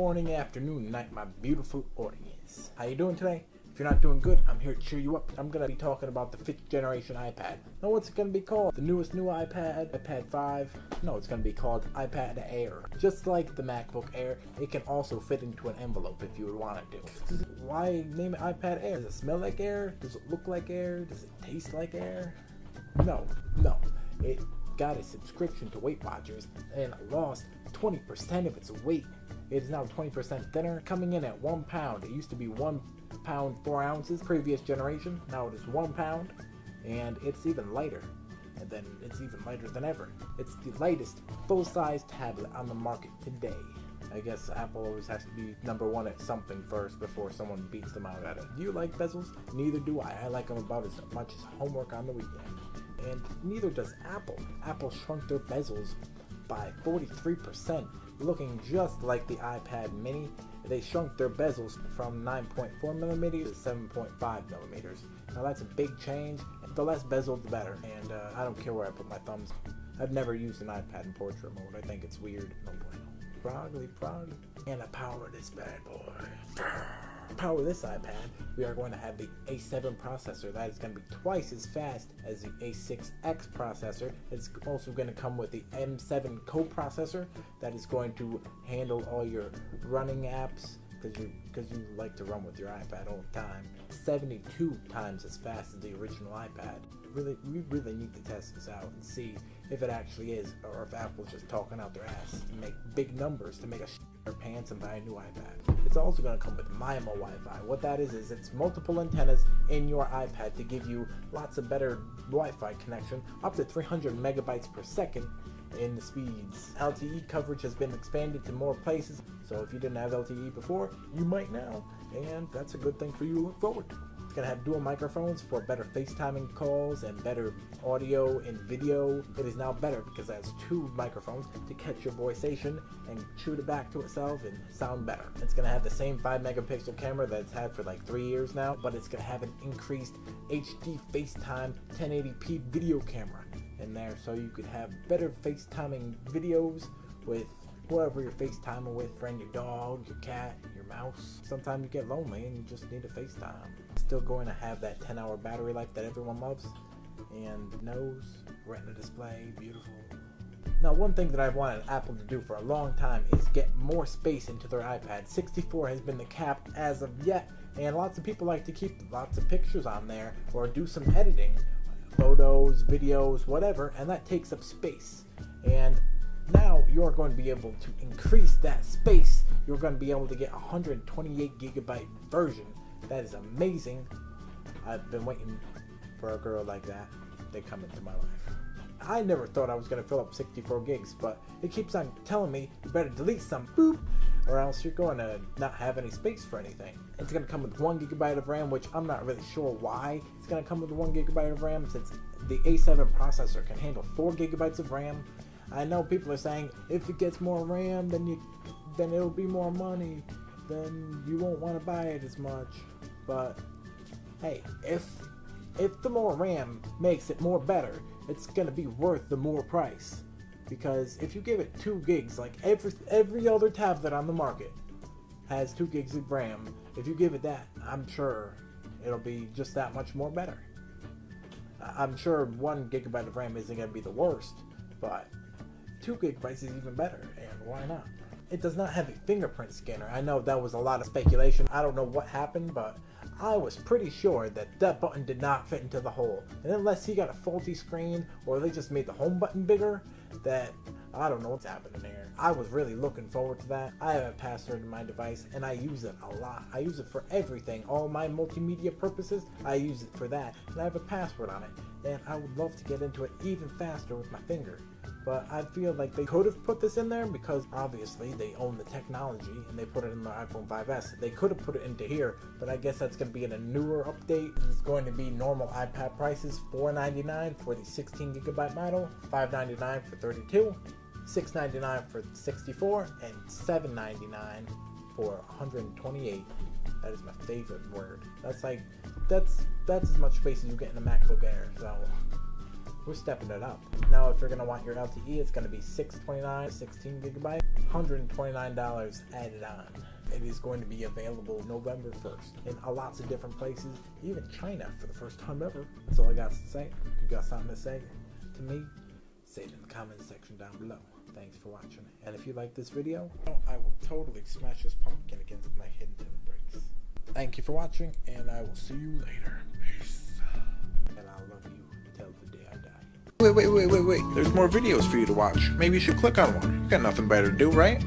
morning, afternoon, night, my beautiful audience. How you doing today? If you're not doing good, I'm here to cheer you up. I'm going to be talking about the 5th generation iPad. Now, what's it going to be called? The new iPad, iPad 5? No, it's going to be called iPad Air. Just like the MacBook Air, it can also fit into an envelope if you would want it to. Why name it iPad Air? Does it smell like air? Does it look like air? Does it taste like air? No. It got a subscription to Weight Watchers and lost 20% of its weight. It is now 20% thinner, coming in at 1 pound. It used to be 1 pound 4 ounces previous generation. Now it is 1 pound, and it's even lighter. And then it's even lighter than ever. It's the lightest full-size tablet on the market today. I guess Apple always has to be number one at something first before someone beats them out at it. Do you like bezels? Neither do I. I like them about as much as homework on the weekend. And neither does Apple. Apple shrunk their bezels by 43%, looking just like the iPad mini. They shrunk their bezels from 9.4 millimeters to 7.5 millimeters. Now that's a big change. The less bezel, the better. And I don't care where I put my thumbs. I've never used an iPad in portrait mode. I think it's weird. No bueno. Progly. And I power this bad boy. Power this iPad, we are going to have the A7 processor. That is going to be twice as fast as the A6X processor. It's also going to come with the M7 coprocessor that is going to handle all your running apps because you like to run with your iPad all the time. 72 times as fast as the original iPad. We really need to test this out and see if it actually is, or if Apple's just talking out their ass to make big numbers to make a their pants and buy a new iPad. It's also going to come with Mimo Wi-Fi. What that is it's multiple antennas in your iPad to give you lots of better Wi-Fi connection, up to 300 megabytes per second in the speeds. LTE coverage has been expanded to more places, so if you didn't have LTE before, you might now, and that's a good thing for you to look forward to. It's going to have dual microphones for better FaceTiming calls and better audio and video. It is now better because it has 2 microphones to catch your voiceation and shoot it back to itself and sound better. It's going to have the same 5 megapixel camera that it's had for like 3 years now, but it's going to have an increased HD FaceTime 1080p video camera in there, so you could have better FaceTiming videos with whoever you're FaceTiming with, friend, your dog, your cat, your mouse. Sometimes you get lonely and you just need a FaceTime. Still going to have that 10-hour battery life that everyone loves, and nose, retina display, beautiful. Now, one thing that I've wanted Apple to do for a long time is get more space into their iPad. 64 has been the cap as of yet, and lots of people like to keep lots of pictures on there or do some editing, photos, videos, whatever, and that takes up space. And now you're going to be able to increase that space. You're going to be able to get a 128 gigabyte version. That is amazing. I've been waiting for a girl like that to come into my life. I never thought I was going to fill up 64 gigs, but it keeps on telling me you better delete some, boop, or else you're going to not have any space for anything. It's going to come with 1 gigabyte of RAM, which I'm not really sure why it's going to come with 1 gigabyte of RAM, since the A7 processor can handle 4 gigabytes of RAM. I know people are saying if it gets more RAM, then it'll be more money, then you won't want to buy it as much. But hey, if the more RAM makes it more better, it's gonna be worth the more price. Because if you give it 2 gigs, like every other tablet on the market has 2 gigs of RAM, if you give it that, I'm sure it'll be just that much more better. I'm sure 1 gigabyte of RAM isn't gonna be the worst, but 2 gigabytes is even better, and why not? It does not have a fingerprint scanner. I know that was a lot of speculation. I don't know what happened, but I was pretty sure that button did not fit into the hole. And unless he got a faulty screen, or they just made the home button bigger, that I don't know what's happening there. I was really looking forward to that. I have a password in my device, and I use it a lot. I use it for everything. All my multimedia purposes, I use it for that. And I have a password on it. And I would love to get into it even faster with my finger. But I feel like they could have put this in there because obviously they own the technology and they put it in their iPhone 5S. They could have put it into here, but I guess that's going to be in a newer update. It's going to be normal iPad prices, $499 for the 16 gigabyte model, $599 for 32, $699 for 64, and $799 for 128. That is my favorite word. That's as much space as you get in a MacBook Air. So We're stepping it up. Now if you're going to want your LTE, it's going to be $629, 16 gigabyte, $129 added on. It is going to be available November 1st in lots of different places, even China for the first time ever. That's all I got to say. If you got something to say to me, say it in the comments section down below. Thanks for watching. And if you like this video, I will totally smash this pumpkin against my hidden bricks. Thank you for watching, and I will see you later. Peace. And I'll love you till the day I die. Wait. There's more videos for you to watch. Maybe you should click on one. You got nothing better to do, right?